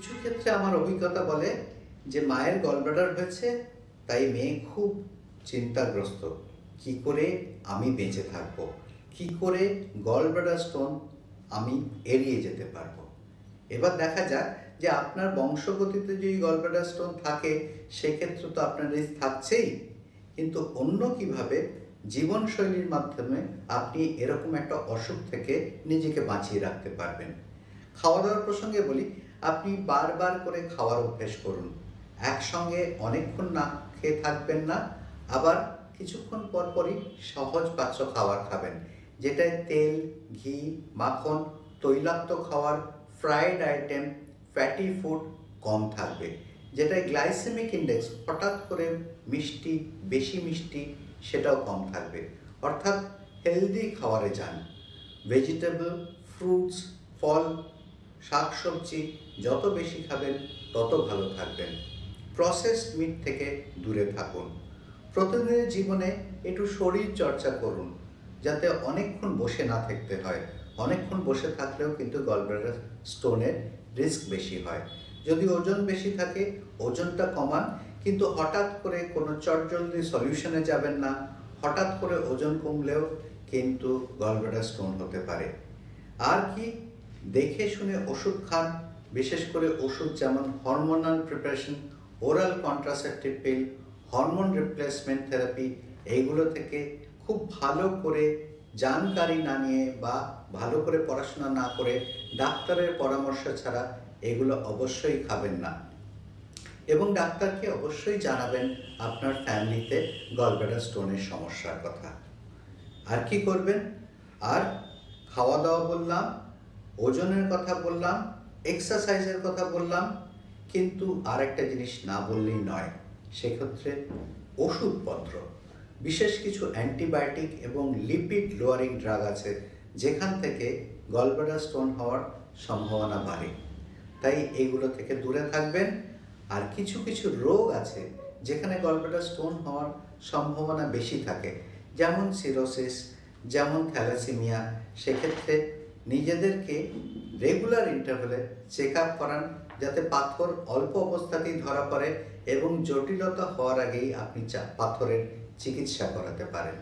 কিছু ক্ষেত্রে আমার অভিজ্ঞতা বলে যে মায়ের গলব্লাডার হয়েছে, তাই মেয়ে খুব চিন্তাগ্রস্ত। কি করে আমি বেঁচে থাকব, কি করে গলব্লাডার স্টোন আমি এড়িয়ে যেতে পারবো। এবার দেখা যাক যে আপনার বংশগতিতে যদি গলব্লাডার স্টোন থাকে সেক্ষেত্রে তো আপনার রিস্ক থাকছেই, কিন্তু অন্য কিভাবে জীবনশৈলীর মাধ্যমে আপনি এরকম একটা অসুখ থেকে নিজেকে বাঁচিয়ে রাখতে পারবেন। খাওয়া দাওয়ার প্রসঙ্গে বলি, আপনি বারবার করে খাওয়ার অভ্যেস করুন। একসঙ্গে অনেকক্ষণ না খেয়ে থাকবেন না, আবার কিছুক্ষণ পরপরই সহজ পাচ্য খাবার খাবেন, যেটায় তেল, ঘি, মাখন, তৈলাক্ত খাবার, ফ্রাইড আইটেম, ফ্যাটি ফুড কম থাকবে, যেটায় গ্লাইসেমিক ইন্ডেক্স হঠাৎ করে মিষ্টি, বেশি মিষ্টি সেটাও কম থাকবে। অর্থাৎ হেলদি খাবারে যান। ভেজিটেবল, ফ্রুটস, ফল, শাকসবজি যত বেশি খাবেন তত ভালো থাকবেন। প্রসেসড মিট থেকে দূরে থাকুন। প্রতিদিনের জীবনে একটু শরীর চর্চা করুন, যাতে অনেকক্ষণ বসে না থাকতে হয়। অনেকক্ষণ বসে থাকলেও কিন্তু গলব্লাডার স্টোনের রিস্ক বেশি হয়। যদি ওজন বেশি থাকে ওজনটা কমান, কিন্তু হঠাৎ করে কোনো চটজলদি সলিউশনে যাবেন না। হঠাৎ করে ওজন কমলেও কিন্তু গলব্লাডার স্টোন হতে পারে। আর কি, দেখে শুনে ওষুধ খান, বিশেষ করে ওষুধ যেমন hormonal preparation, oral contraceptive pill, hormone replacement therapy, এইগুলো থেকে খুব ভালো করে জানকারি না নিয়ে বা ভালো করে পড়াশোনা না করে ডাক্তারের পরামর্শ ছাড়া এগুলো অবশ্যই খাবেন না। এবং ডাক্তারকে অবশ্যই জানাবেন আপনার ফ্যামিলিতে গলব্লাডার স্টোনের সমস্যার কথা। আর কি করবেন? আর খাওয়া দাওয়া বললাম, ওজনের কথা বললাম, এক্সারসাইজের কথা বললাম, কিন্তু আরেকটা জিনিস না বললেই নয়, সেক্ষেত্রে ওষুধপত্র। বিশেষ কিছু অ্যান্টিবায়োটিক এবং লিপিড লোয়ারিং ড্রাগ আছে, যেখান থেকে গলব্লাডার স্টোন হওয়ার সম্ভাবনা বাড়ে। তাই এইগুলো থেকে দূরে থাকবেন। আর কিছু কিছু রোগ আছে যেখানে গলব্লাডার স্টোন হওয়ার সম্ভাবনা বেশি থাকে, যেমন সিরোসিস, যেমন থ্যালাসেমিয়া। সেক্ষেত্রে নিজেদেরকে রেগুলার ইন্টারভ্যালে চেক আপ করান, যাতে পাথর অল্প অবস্থাতেই ধরা পড়ে এবং জটিলতা হওয়ার আগেই আপনি পাথরের চিকিৎসা করাতে পারেন।